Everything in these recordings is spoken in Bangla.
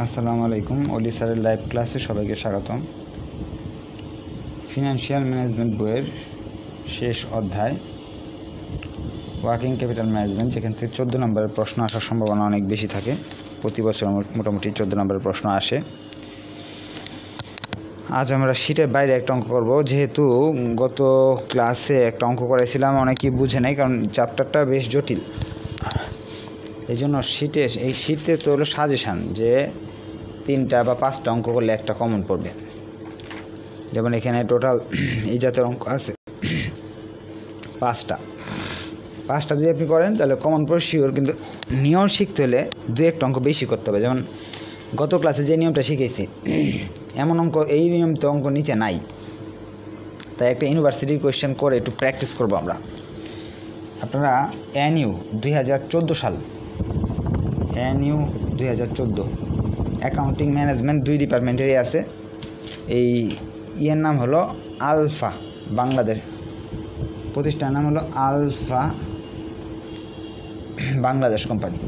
আসসালামু আলাইকুম। অলি স্যারের লাইভ ক্লাসে সবাইকে স্বাগতম। ফিনান্সিয়াল ম্যানেজমেন্ট বইয়ের শেষ অধ্যায় ওয়ার্কিং ক্যাপিটাল ম্যানেজমেন্ট, যেখান থেকে 14 নম্বরের প্রশ্ন আসার সম্ভাবনা অনেক বেশি থাকে। প্রতি বছর মোটামুটি 14 নম্বরের প্রশ্ন আসে। আজ আমরা শীটের বাইরে একটা অঙ্ক করব। যেহেতু গত ক্লাসে একটা অঙ্ক করাইছিলাম, অনেকেই বুঝে নাই, কারণ চ্যাপ্টারটা বেশ জটিল। এই জন্য এই শীতে তো হলো সাজেশান যে 3টা বা 5টা অঙ্ক করলে একটা কমন পড়বে। যেমন এখানে টোটাল এই জাতের অঙ্ক আছে 5টা যদি আপনি করেন তাহলে কমন পড়ে শিওর। কিন্তু নিয়ম শিখতে হলে 2-1টা অঙ্ক বেশি করতে হবে। যেমন গত ক্লাসে যে নিয়মটা শিখেছি, এমন অঙ্ক এই নিয়ম তো অঙ্ক নিচে নাই। তাই একটা ইউনিভার্সিটির কোয়েশ্চেন করে একটু প্র্যাকটিস করবো আমরা। আপনারা NU 2014 সাল, NU 2014 অ্যাকাউন্টিং ম্যানেজমেন্ট 2 ডিপার্টমেন্টেরই আছে। এই ইয়ের নাম হলো আলফা, বাংলাদেশ প্রতিষ্ঠানের নাম হলো আলফা বাংলাদেশ কোম্পানি।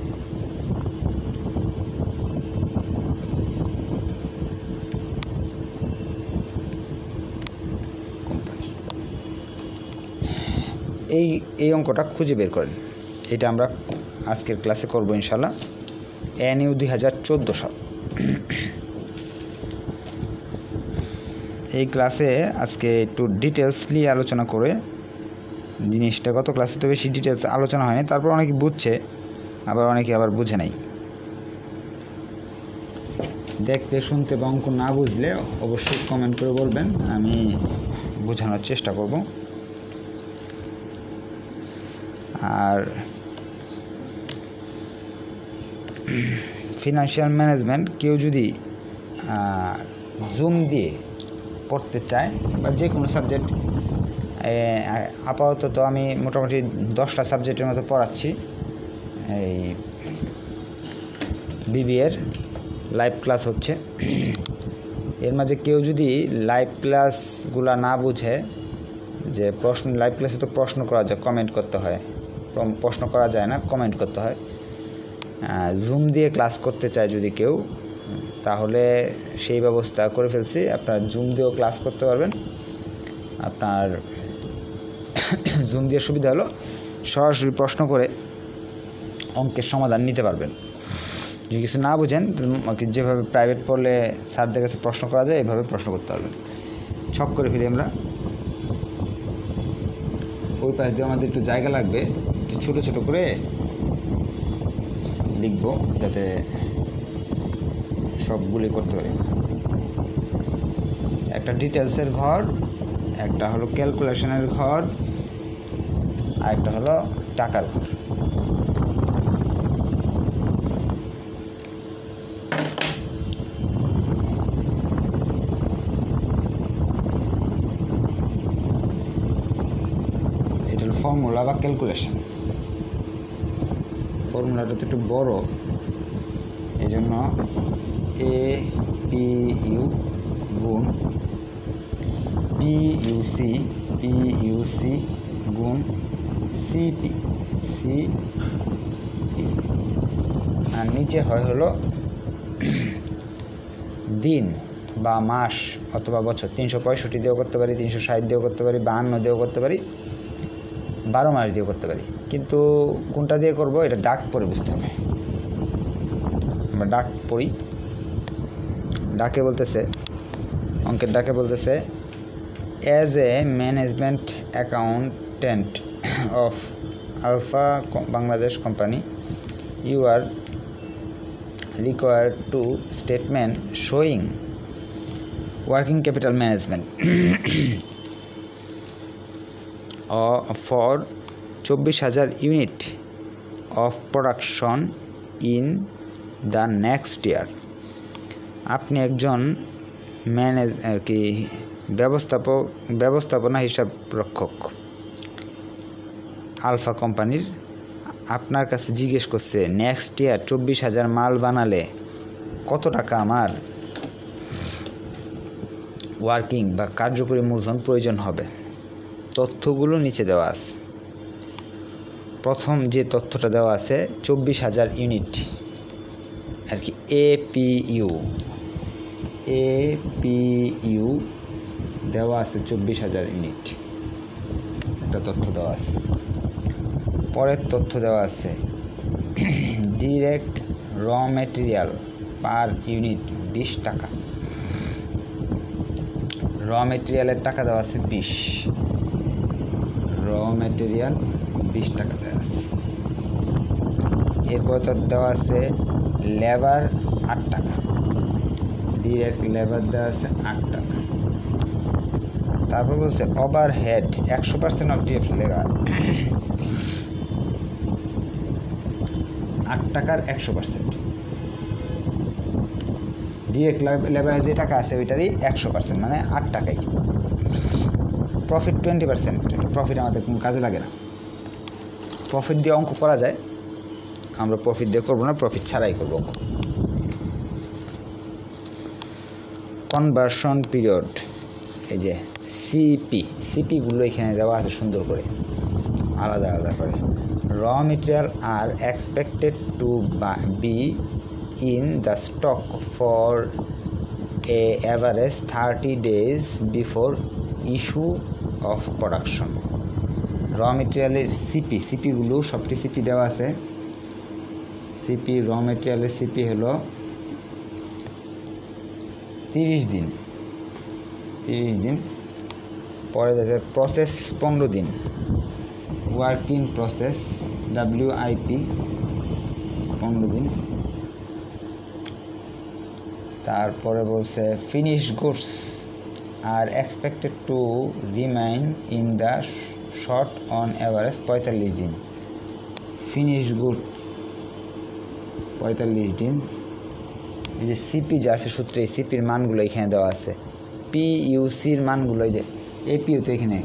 এই অঙ্কটা খুঁজে বের করেন। এটা আমরা আজকের ক্লাসে করব ইনশাল্লাহ। NU 2014 সাল। এই ক্লাসে আজকে একটু ডিটেলসলি আলোচনা করে জিনিসটা, গত ক্লাসে তো বেশি ডিটেলস আলোচনা হয়নি, তারপর অনেকে বুঝছে, অনেকে আবার বুঝে নাই। দেখতে শুনতে বা অঙ্ক না বুঝলে অবশ্যই কমেন্ট করে বলবেন, আমি বোঝানোর চেষ্টা করব। আর ফিনান্সিয়াল ম্যানেজমেন্ট কেউ যদি জুম দিয়ে পড়তে চায় বা যে কোনো সাবজেক্ট, আপাতত আমি মোটামুটি 10টা সাবজেক্টের মতো পড়াচ্ছি। এই BBAর লাইভ ক্লাস হচ্ছে। এর মাঝে কেউ যদি লাইভ ক্লাসগুলা না বুঝে, যে লাইভ ক্লাসে তো প্রশ্ন করা যায়, কমেন্ট করতে হয়, প্রশ্ন করা যায় না, কমেন্ট করতে হয়। জুম দিয়ে ক্লাস করতে চায় যদি কেউ, তাহলে সেই ব্যবস্থা করে ফেলছি। আপনার জুম দিয়েও ক্লাস করতে পারবেন। আপনার জুম দিয়ে সুবিধা হলো সরাসরি প্রশ্ন করে অঙ্কের সমাধান নিতে পারবেন। যদি কিছু না বুঝেন, যেভাবে প্রাইভেট পড়লে স্যারদের কাছে প্রশ্ন করা যায়, এইভাবে প্রশ্ন করতে পারবেন। ছক করে ফেলি আমরা। ওই পাশ দিয়ে আমাদের একটু জায়গা লাগবে, একটু ছোটো ছোটো করে লিখব যাতে সবগুলি করতে পারি। একটা ডিটেলসের ঘর, একটা হলো ক্যালকুলেশনের ঘর, আর একটা হলো টাকার ঘর। এটা হলো ফর্মুলা বা ক্যালকুলেশন। ফর্মুলাটা তো একটু বড়, এই জন্য APU গুণ PUC গুণ CP আর নিচে হয় হলো দিন বা মাস অথবা বছর। 365 দিয়েও করতে পারি, 360 দিয়েও করতে পারি, 52 দিয়েও করতে পারি, 12 মাস দিয়েও করতে পারি। কিন্তু কোনটা দিয়ে করব এটা ডাক পরে বুঝতে হবে। আমরা ডাক পড়ি। ডাকে বলতেছে, অঙ্কের ডাকে বলতেছে, as a management accountant of Alpha Bangladesh company, you are required to statement showing working capital management for 24,000 unit of production in the next year. আপনি একজন ব্যবস্থাপনা হিসাব রক্ষক আলফা কোম্পানির। আপনার কাছে জিজ্ঞেস করছে নেক্সট ইয়ার 24,000 মাল বানালে কত টাকা আমার ওয়ার্কিং বা কার্যকরী মূলধন প্রয়োজন হবে। তথ্যগুলো নিচে দেওয়া আছে। প্রথম যে তথ্যটা দেওয়া আছে 24,000 ইউনিট, আর কি এপিইউ দেওয়া আছে 24,000 ইউনিট, একটা তথ্য দেওয়া আছে। পরের তথ্য দেওয়া আছে ডিরেক্ট র মেটেরিয়াল পার ইউনিট 20 টাকা। র মেটেরিয়ালের টাকা দেওয়া আছে 20, র মেটেরিয়াল 20 টাকা দেওয়া আছে। এরপর তো দেওয়া আছে লেবার 8 টাকা, ডিরেক্ট লেবার দেওয়া আছে 8 টাকা। তারপর বলছে ওভারহেড 100% অফ ডিরেক্ট লেবার, 8 টাকার 100%। ডিরেক্ট লেবারে যে টাকা আছে ওইটারই 100%, মানে 8 টাকাই। প্রফিট 20%, প্রফিট আমাদের কোনো কাজে লাগে না। প্রফিট দিয়ে অঙ্ক করা যায়, আমরা প্রফিট দিয়ে করবো না, প্রফিট ছাড়াই করবো অঙ্ক। কনভার্সন পিরিয়ড, এই যে সিপিগুলো এখানে দেওয়া আছে সুন্দর করে আলাদা আলাদা করে। Raw material are expected to be in the stock for a average 30 days before issue of production. র মেটেরিয়ালের সিপিগুলো সবটি সিপি দেওয়া আছে। সিপি র মেটেরিয়ালের সিপি হলো 30 দিন। পরে দেখা যায় প্রসেস 15 দিন, ওয়ার্ক ইন প্রসেস WIP 15 দিন। তারপরে বলছে finish goods are expected to remain in the short on average 45 দিন। ফিনিশ গুডস 45 দিন। এই যে সিপি যে আছে সূত্রে, এই সিপির মানগুলো এখানে দেওয়া আছে। পিইউসির মানগুলো, এই যে এপিইউ তো এখানে,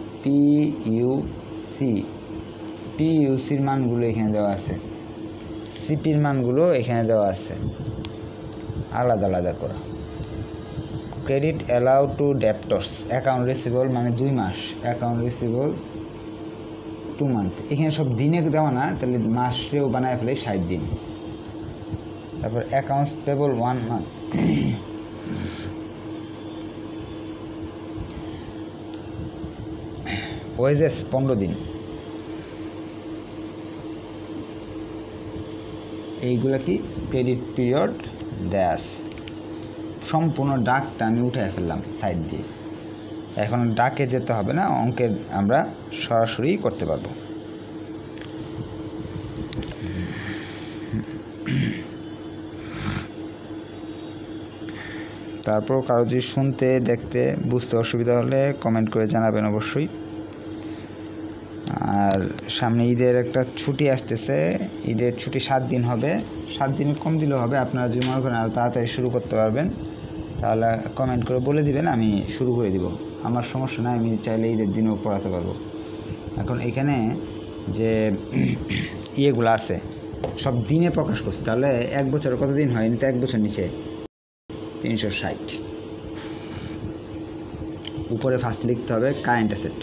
পিইউসির মানগুলো এখানে দেওয়া আছে, সিপির মানগুলো এখানে দেওয়া আছে আলাদা আলাদা করা। Credit allow to debtors, account receivable মানে 2 মাস, অ্যাকাউন্ট রিসিভেবল 2 মান্থ। এখানে সব দিনে দেওয়া না, তাহলে মাসেও বানায় ফেলে 60 দিন। তারপর অ্যাকাউন্টস পেবল 1 মান্থ। ওয়েজেস 15 দিন। এইগুলা কি ক্রেডিট পিরিয়ড দেয়া আছে। সম্পূর্ণ ডাকটা আমি উঠে ফেললাম সাইড দিয়ে, এখন ডাকে যেতে হবে না, অঙ্কে আমরা সরাসরি করতে পারবো। তারপর কারো যদি শুনতে দেখতে বুঝতে অসুবিধা হলে কমেন্ট করে জানাবেন অবশ্যই। আর সামনে ঈদের একটা ছুটি আসতেছে, ঈদের ছুটি 7 দিন হবে, 7 দিন কম দিলেও হবে। আপনারা যদি মনে করেন আরও তাড়াতাড়ি শুরু করতে পারবেন তাহলে কমেন্ট করে বলে দিবেন, আমি শুরু করে দিব। আমার সমস্যা নাই, আমি চাইলে ঈদের দিনেও পড়াতে পারবো। এখন এখানে যে ইয়েগুলো আছে সব দিনে প্রকাশ করছে, তাহলে 1 বছরে কত দিন হয়? তো 1 বছর নিচে 360। উপরে ফার্স্ট লিখতে হবে কারেন্ট অ্যাসেট।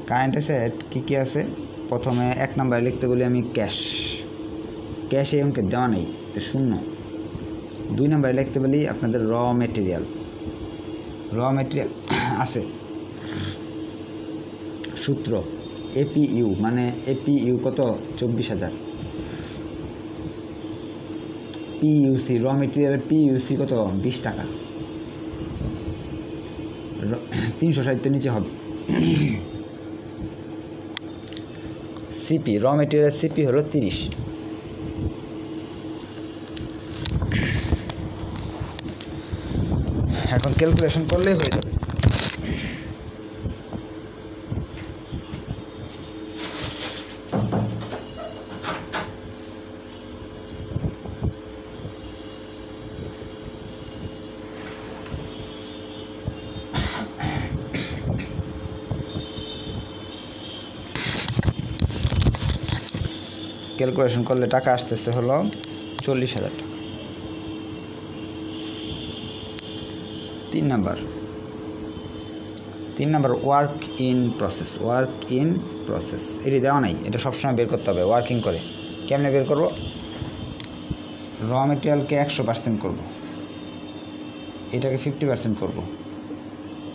কারেন্ট অ্যাসেট কী আছে? প্রথমে 1 নম্বরে লিখতে বলি আমি ক্যাশ, এই অঙ্কে দেওয়া নেই, 0। 2 নম্বরে লিখতে বলি আপনাদের র মেটেরিয়াল আছে। সূত্র এপিইউ, মানে এপিইউ কত? 24,000। পিইউসি র মেটেরিয়ালের পিইউসি কত? 20 টাকা। 360 নিচে হবে। সিপি র মেটেরিয়ালের সিপি হলো 30। এখন ক্যালকুলেশন করলেই হয়ে যাবে। ক্যালকুলেশন করলে টাকা আসতেছে হলো 40,000 টাকা। 3 number 3 number work in process এটি দেওয়া নাই, এটা সবসময় বের করতে হবে ওয়ার্কিং করে। কেমনে বের করব? র মেটেরিয়ালকে 100% করব, এটাকে 50% করব,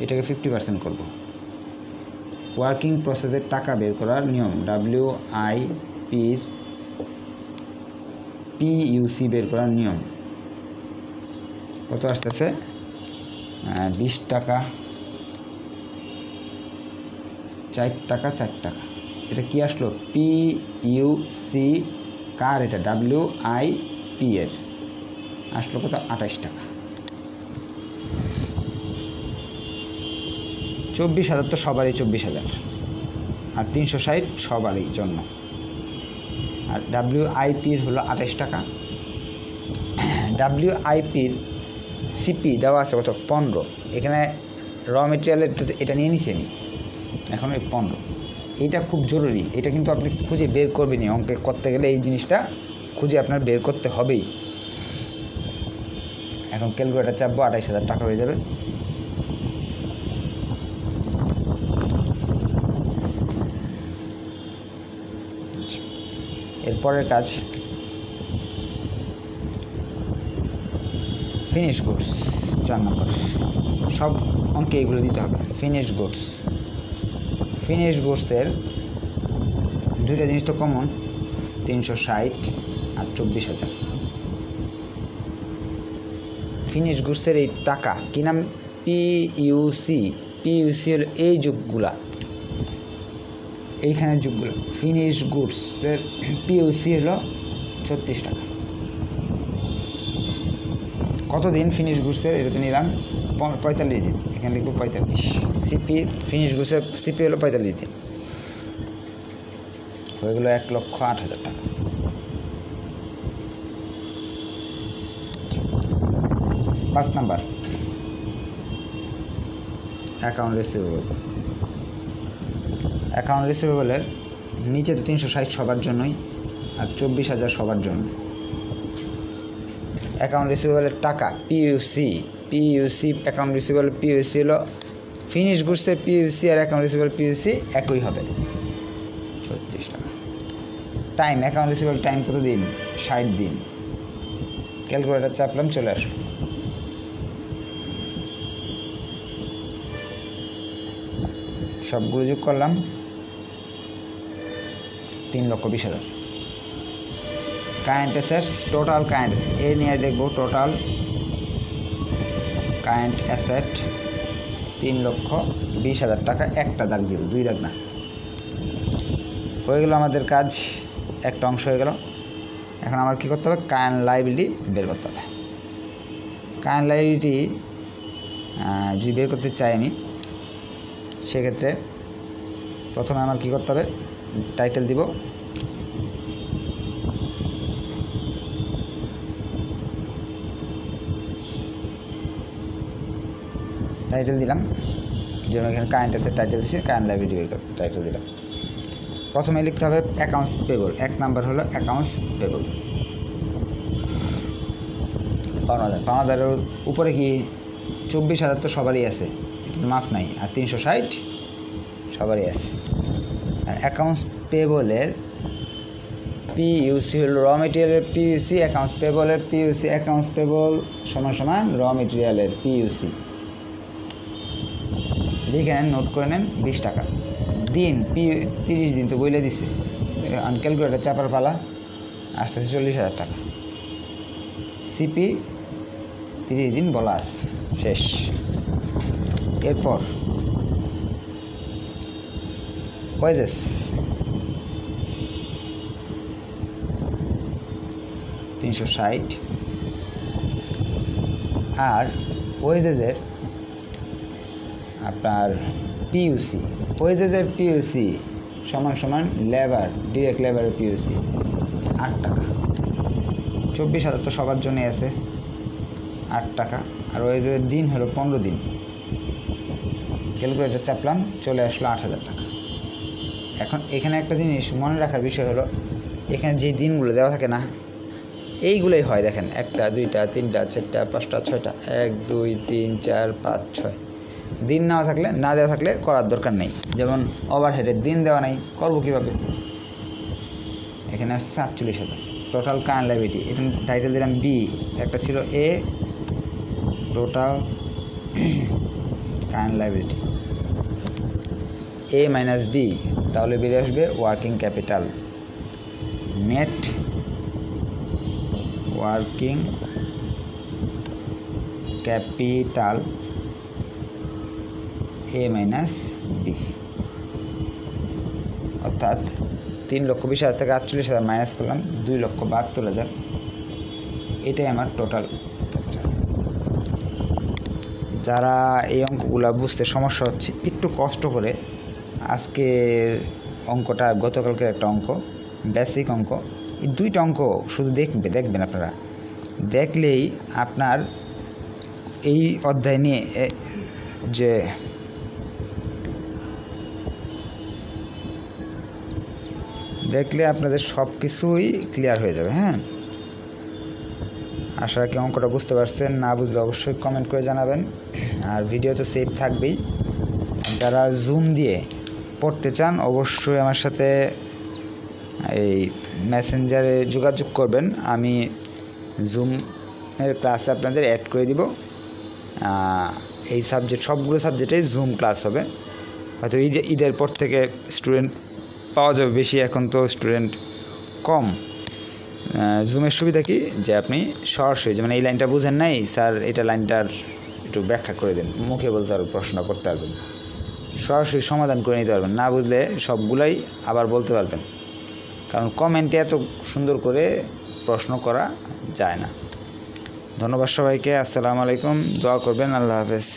এটাকে 50% করব। ওয়ার্কিং প্রসেসের টাকা বের করার নিয়ম WIPর PUC বের করার নিয়ম কত আসতেছে? 20 টাকা, 4 টাকা, 4 টাকা। এটা কি আসলো? PUC কার? এটা WIP এর আসলো কত? 28 টাকা। 24,000 তো সবারই 24,000, আর 360 সবারই জন্য। আর WIPর হলো 28 টাকা। WIPর CP দেওয়া আছে কত? 15। এখানে র মেটেরিয়ালের এটা নিয়ে নিছি আমি, এখন এই 15। এইটা খুব জরুরি, এটা কিন্তু আপনি খুঁজে বের করবেনই। অঙ্কে করতে গেলে এই জিনিসটা খুঁজে আপনার বের করতে হবেই। এখন ক্যালকুলেটার চাপবো, 28,000 টাকা হয়ে যাবে। এরপরের কাজ ফিনিশ গুডস, 4 নম্বর। সব অঙ্কে এগুলো দিতে হবে। ফিনিশ গুডসের দুইটা জিনিস তো কমন, 360 আর 24,000। ফিনিশ গুডসের এই টাকা কি নাম? PUC হলো এই যুগগুলা, এইখানের যুগগুলো। ফিনিশ গুডসের PUC হলো 36 টাকা। কতদিন ফিনিশ গুডসের? এটা তো নিলাম 45 দিন, এখানে লিখবো 45। CP ফিনিশ গুডসের CP হলো 45 দিন, হয়ে গেলো 1,08,000 টাকা। পাঁচ নাম্বার অ্যাকাউন্ট রিসিভেবলের নিচে তো 360 সবার জন্যই, আর 24,000 সবার জন্য। অ্যাকাউন্ট রিসিভেবলের টাকা PUC অ্যাকাউন্ট রিসিভেবল PUC হলো ফিনিশ গুডসের PUC আর অ্যাকাউন্ট রিসিভেবল PUC একই হবে, 36 টাকা। টাইম অ্যাকাউন্ট রিসিভেবল টাইম কত দিন? 60 দিন। ক্যালকুলেটার চাপলাম, চলে আসলো। সবগুলো যোগ করলাম, 3,20,000। Current assets, total current asset এ নিয়ে দেখবো। টোটাল কারেন্ট অ্যাসেট 3,20,000 টাকা। একটা দাগ দিব, 2 দাগ না। হয়ে গেল আমাদের কাজ, একটা অংশ হয়ে গেল। এখন আমার কী করতে হবে? কারেন্ট লায়াবিলিটি বের করতে হবে। কারেন্ট লায়াবিলিটি যদি বের করতে চাই আমি, সেক্ষেত্রে প্রথমে আমার কী করতে হবে? টাইটেল দিব, টাইটেল দিলাম, যেমন এখানে কারেন্ট অ্যাসেট টাইটেল দিচ্ছি, কারেন্ট লায়াবিলিটি টাইটেল দিলাম। প্রথমে লিখতে হবে অ্যাকাউন্টস পেবল। 1 নাম্বার হলো অ্যাকাউন্টস পেবল। পাওনাদারের উপরে কি 24,000 তো সবারই আছে, এটা মাফ নাই, আর 360 সবারই আছে। আর অ্যাকাউন্টস পেবলের PUC হলো র মেটেরিয়ালের PUC, অ্যাকাউন্টস পেবলের PUC, অ্যাকাউন্টস পেবল সমান র মেটেরিয়ালের PUC। লিখে নেন, নোট করে নেন। 20 টাকা। দিন 30 দিন তো বইলে দিছে, ক্যালকুলেটার চাপার পালা, আস্তে আস্তে 40,000 টাকা। CP 30 দিন বলা আছে, শেষ। এরপর ওয়েজেস, 360। আর ওয়েজেসের আপনার PUC, ওয়েজেসের PUC সমান লেবার, ডিরেক্ট লেবারের PUC 8 টাকা। 24,000 তো সবার জন্যই আছে, 8 টাকা। আর ওয়েজেসের দিন হলো 15 দিন। ক্যালকুলেটার চাপলাম, চলে আসলো 8,000 টাকা। এখন এখানে একটা জিনিস মনে রাখার বিষয় হলো, এখানে যে দিনগুলো দেওয়া থাকে না, এইগুলোই হয়। দেখেন 1টা 2টা 3টা 4টা 5টা 6টা, 1 2 3 4 5 6, দিন না দেওয়া থাকলে করার দরকার নেই। যেমন ওভারহেডের দিন দেওয়া নাই, করবো কীভাবে? এখানে আসছে 48,000 টোটাল কারেন্ট লায়াবিলিটি। এটা টাইটেল দিলাম বি, একটা ছিল A, total current liability A minus B, তাহলে বেরিয়ে আসবে working capital. Net working capital A minus B, অর্থাৎ 3,20,000 থেকে 48,000 মাইনাস করলাম 2,72,000, এটাই আমার টোটাল ক্যাপিটাল। যারা এই অঙ্কগুলো বুঝতে সমস্যা হচ্ছে, একটু কষ্ট করে আজকের অঙ্কটা, গতকালকের একটা অঙ্ক, বেসিক অঙ্ক, এই 2টা অঙ্ক শুধু দেখবেন আপনারা। দেখলেই আপনার এই অধ্যায় নিয়ে যে দেখলে আপনাদের সব কিছুই ক্লিয়ার হয়ে যাবে। হ্যাঁ, আশা রাখি অঙ্কটা বুঝতে পারছেন। না বুঝলে অবশ্যই কমেন্ট করে জানাবেন। আর ভিডিও তো সেভ থাকবেই। যারা জুম দিয়ে পড়তে চান অবশ্যই আমার সাথে এই মেসেঞ্জারে যোগাযোগ করবেন। আমি জুমের ক্লাসে আপনাদের অ্যাড করে দিব। এই সবগুলো সাবজেক্টেই জুম ক্লাস হবে। হয়তো ঈদের পর থেকে স্টুডেন্ট পাওয়া যাবে বেশি, এখন তো স্টুডেন্ট কম। জুমের সুবিধা কি, যে আপনি সরাসরি, যেমন এই লাইনটা বুঝেন নাই স্যার, এটা লাইনটার একটু ব্যাখ্যা করে দেন, মুখে বলতে পারবেন, প্রশ্ন করতে পারবেন, সরাসরি সমাধান করে নিতে পারবেন। না বুঝলে সবগুলাই আবার বলতে পারবেন, কারণ কমেন্টে এত সুন্দর করে প্রশ্ন করা যায় না। ধন্যবাদ সবাইকে। আসসালামু আলাইকুম। দোয়া করবেন। আল্লাহ হাফেজ।